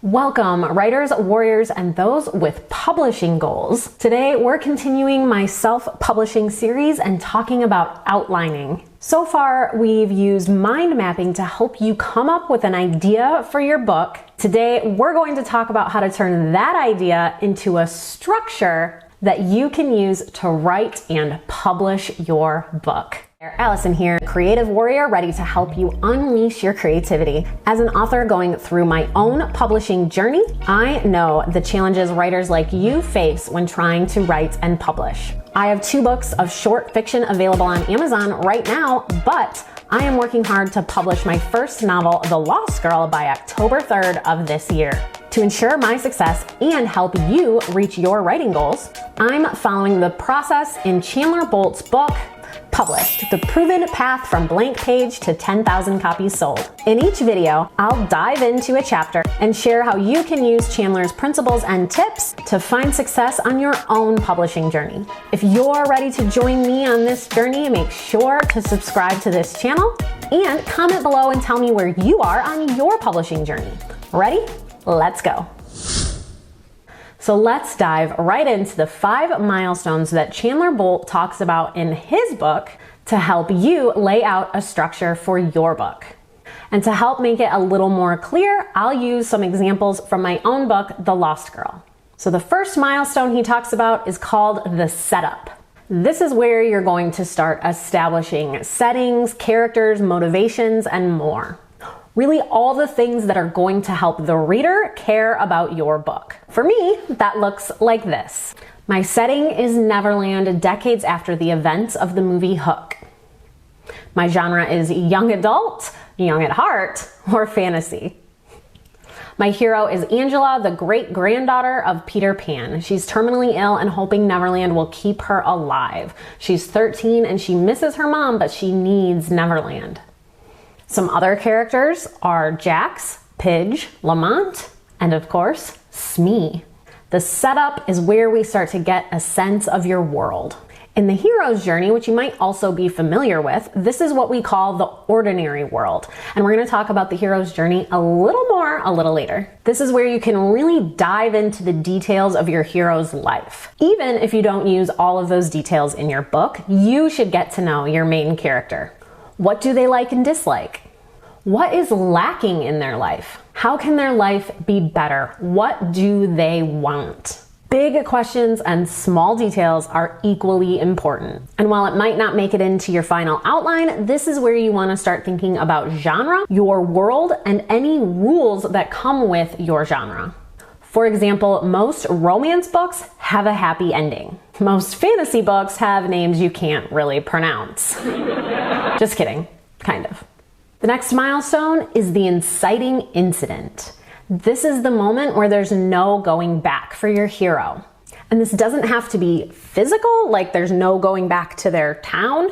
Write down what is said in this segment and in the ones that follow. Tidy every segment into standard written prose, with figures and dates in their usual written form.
Welcome, writers, warriors, and those with publishing goals. Today, we're continuing my self-publishing series and talking about outlining. So far, we've used mind mapping to help you come up with an idea for your book. Today, we're going to talk about how to turn that idea into a structure that you can use to write and publish your book. Allison here, creative warrior ready to help you unleash your creativity. As an author going through my own publishing journey, I know the challenges writers like you face when trying to write and publish. I have 2 books of short fiction available on Amazon right now, but I am working hard to publish my first novel, The Lost Girl, by October 3rd of this year. To ensure my success and help you reach your writing goals, I'm following the process in Chandler Bolt's book, Published: The Proven Path from Blank Page to 10,000 Copies Sold. In each video, I'll dive into a chapter and share how you can use Chandler's principles and tips to find success on your own publishing journey. If you're ready to join me on this journey, make sure to subscribe to this channel and comment below and tell me where you are on your publishing journey. Ready? Let's go. So let's dive right into the 5 milestones that Chandler Bolt talks about in his book to help you lay out a structure for your book. And to help make it a little more clear, I'll use some examples from my own book, The Lost Girl. So the first milestone he talks about is called the setup. This is where you're going to start establishing settings, characters, motivations, and more. Really all the things that are going to help the reader care about your book. For me, that looks like this. My setting is Neverland, decades after the events of the movie Hook. My genre is young adult, young at heart, or fantasy. My hero is Angela, the great-granddaughter of Peter Pan. She's terminally ill and hoping Neverland will keep her alive. She's 13 and she misses her mom, but she needs Neverland. Some other characters are Jax, Pidge, Lamont, and of course, Smee. The setup is where we start to get a sense of your world. In the hero's journey, which you might also be familiar with, this is what we call the ordinary world. And we're going to talk about the hero's journey a little more a little later. This is where you can really dive into the details of your hero's life. Even if you don't use all of those details in your book, you should get to know your main character. What do they like and dislike? What is lacking in their life? How can their life be better? What do they want? Big questions and small details are equally important. And while it might not make it into your final outline, this is where you want to start thinking about genre, your world, and any rules that come with your genre. For example, most romance books have a happy ending. Most fantasy books have names you can't really pronounce. Just kidding, kind of. The next milestone is the inciting incident. This is the moment where there's no going back for your hero. And this doesn't have to be physical, like there's no going back to their town.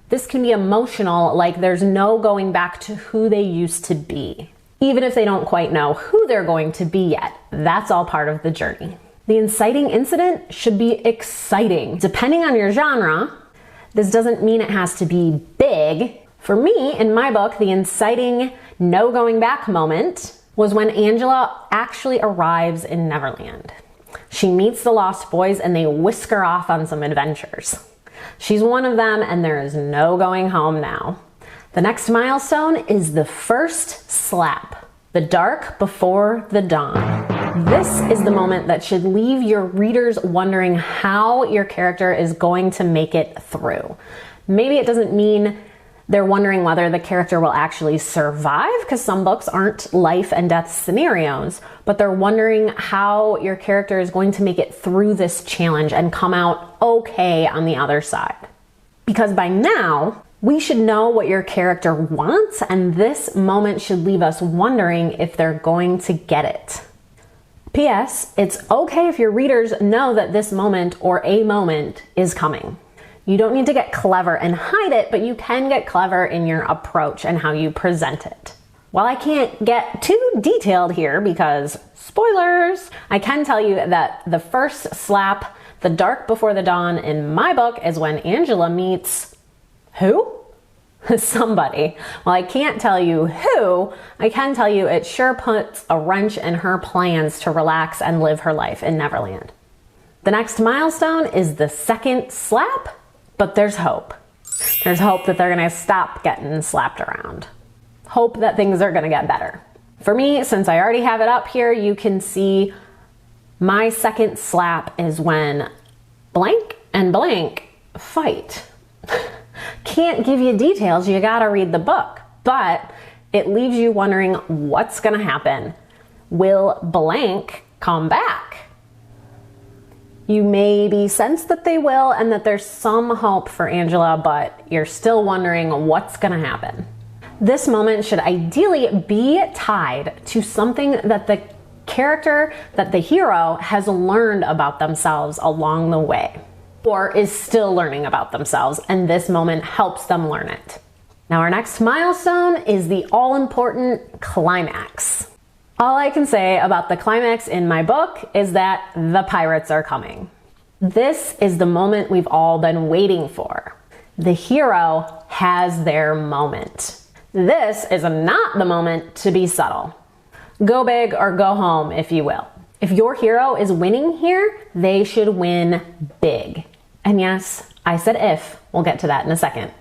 This can be emotional, like there's no going back to who they used to be. Even if they don't quite know who they're going to be yet, that's all part of the journey. The inciting incident should be exciting. Depending on your genre, this doesn't mean it has to be big. For me, in my book, the inciting no going back moment was when Angela actually arrives in Neverland. She meets the Lost Boys and they whisk her off on some adventures. She's one of them and there is no going home now. The next milestone is the first slap, the dark before the dawn. This is the moment that should leave your readers wondering how your character is going to make it through. Maybe it doesn't mean they're wondering whether the character will actually survive, because some books aren't life and death scenarios, but they're wondering how your character is going to make it through this challenge and come out okay on the other side. Because by now, we should know what your character wants, and this moment should leave us wondering if they're going to get it. P.S. It's okay if your readers know that this moment or a moment is coming. You don't need to get clever and hide it, but you can get clever in your approach and how you present it. While I can't get too detailed here because spoilers, I can tell you that the first slap, the dark before the dawn in my book, is when Angela meets who? Somebody. Well, I can't tell you who. I can tell you it sure puts a wrench in her plans to relax and live her life in Neverland. The next milestone is the second slap, but there's hope. There's hope that they're gonna stop getting slapped around. Hope that things are gonna get better. For me, since I already have it up here, you can see my second slap is when blank and blank fight. Can't give you details, you gotta read the book, but it leaves you wondering what's gonna happen. Will blank come back? You maybe sense that they will and that there's some hope for Angela, but you're still wondering what's gonna happen. This moment should ideally be tied to something that the character, that the hero has learned about themselves along the way, or is still learning about themselves, and this moment helps them learn it. Now our next milestone is the all-important climax. All I can say about the climax in my book is that the pirates are coming. This is the moment we've all been waiting for. The hero has their moment. This is not the moment to be subtle. Go big or go home, if you will. If your hero is winning here, they should win big. And yes, I said if. We'll get to that in a second.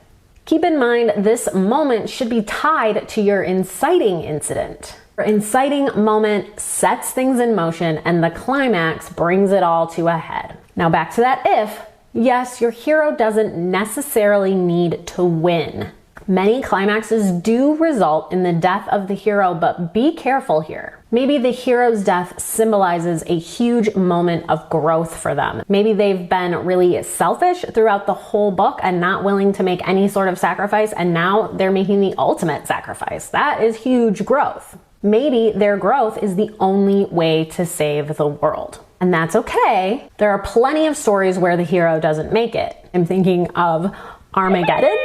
Keep in mind, this moment should be tied to your inciting incident. Your inciting moment sets things in motion and the climax brings it all to a head. Now back to that if. Yes, your hero doesn't necessarily need to win. Many climaxes do result in the death of the hero, but be careful here. Maybe the hero's death symbolizes a huge moment of growth for them. Maybe they've been really selfish throughout the whole book and not willing to make any sort of sacrifice, and now they're making the ultimate sacrifice. That is huge growth. Maybe their growth is the only way to save the world. And that's okay. There are plenty of stories where the hero doesn't make it. I'm thinking of Armageddon.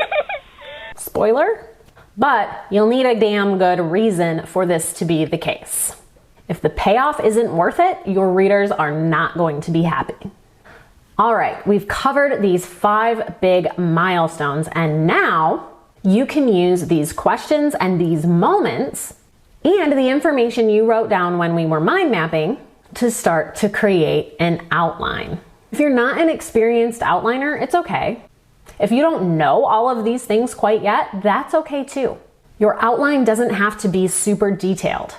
Spoiler. But you'll need a damn good reason for this to be the case. If the payoff isn't worth it, your readers are not going to be happy. All right, we've covered these 5 big milestones, and now you can use these questions and these moments and the information you wrote down when we were mind mapping to start to create an outline. If you're not an experienced outliner, it's okay. If you don't know all of these things quite yet, that's okay too. Your outline doesn't have to be super detailed,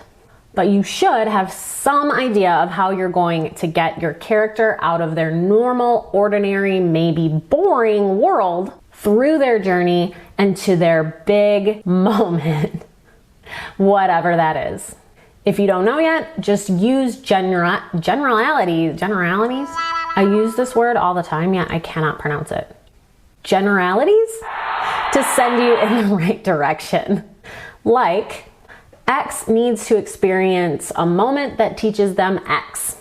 but you should have some idea of how you're going to get your character out of their normal, ordinary, maybe boring world through their journey and to their big moment, whatever that is. If you don't know yet, just use generalities. I use this word all the time, yet I cannot pronounce it. Generalities to send you in the right direction. Like, X needs to experience a moment that teaches them X.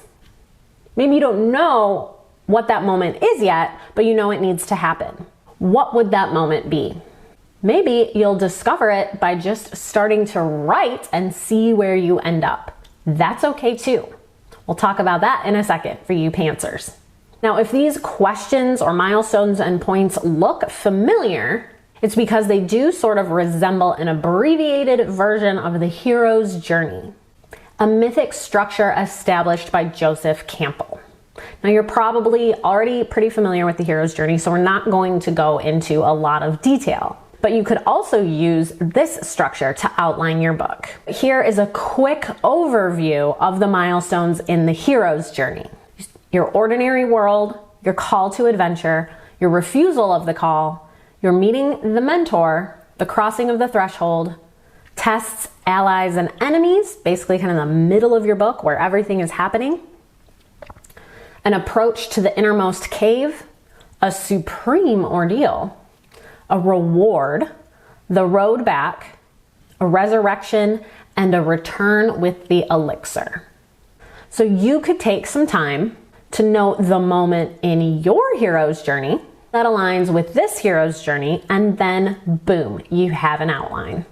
Maybe you don't know what that moment is yet, but you know it needs to happen. What would that moment be? Maybe you'll discover it by just starting to write and see where you end up. That's okay too. We'll talk about that in a second for you pantsers. Now, if these questions or milestones and points look familiar, it's because they do sort of resemble an abbreviated version of the hero's journey, a mythic structure established by Joseph Campbell. Now, you're probably already pretty familiar with the hero's journey, so we're not going to go into a lot of detail. But you could also use this structure to outline your book. Here is a quick overview of the milestones in the hero's journey. Your ordinary world, your call to adventure, your refusal of the call, your meeting the mentor, the crossing of the threshold, tests, allies, and enemies, basically kind of the middle of your book where everything is happening, an approach to the innermost cave, a supreme ordeal, a reward, the road back, a resurrection, and a return with the elixir. So you could take some time to note the moment in your hero's journey that aligns with this hero's journey, and then boom, you have an outline.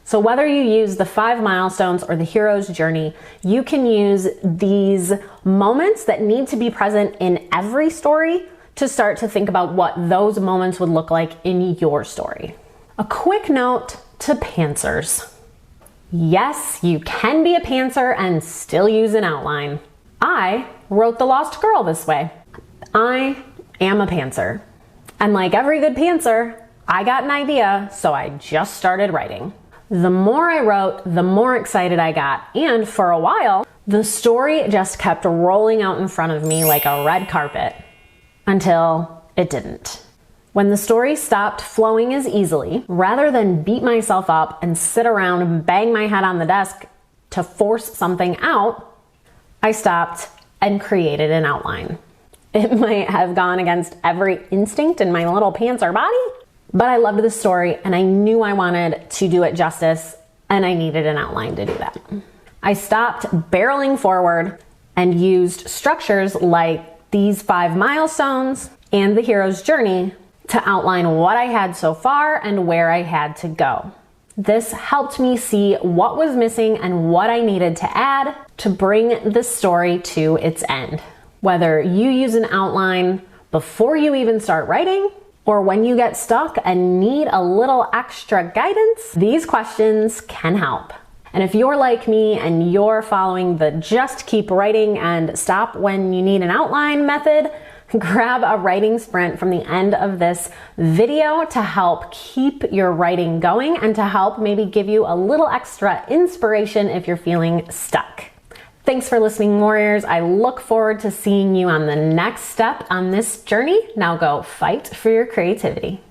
So whether you use the 5 milestones or the hero's journey, you can use these moments that need to be present in every story to start to think about what those moments would look like in your story. A quick note to pantsers. Yes, you can be a pantser and still use an outline. I wrote The Lost Girl this way. I am a pantser. And like every good pantser, I got an idea, so I just started writing. The more I wrote, the more excited I got, and for a while, the story just kept rolling out in front of me like a red carpet. Until it didn't. When the story stopped flowing as easily, rather than beat myself up and sit around and bang my head on the desk to force something out, I stopped and created an outline. It might have gone against every instinct in my little pantser body, but I loved the story and I knew I wanted to do it justice, and I needed an outline to do that. I stopped barreling forward and used structures like these 5 milestones and the hero's journey to outline what I had so far and where I had to go. This helped me see what was missing and what I needed to add to bring the story to its end. Whether you use an outline before you even start writing, or when you get stuck and need a little extra guidance, these questions can help. And if you're like me and you're following the just keep writing and stop when you need an outline method, grab a writing sprint from the end of this video to help keep your writing going and to help maybe give you a little extra inspiration if you're feeling stuck. Thanks for listening, warriors. I look forward to seeing you on the next step on this journey. Now go fight for your creativity.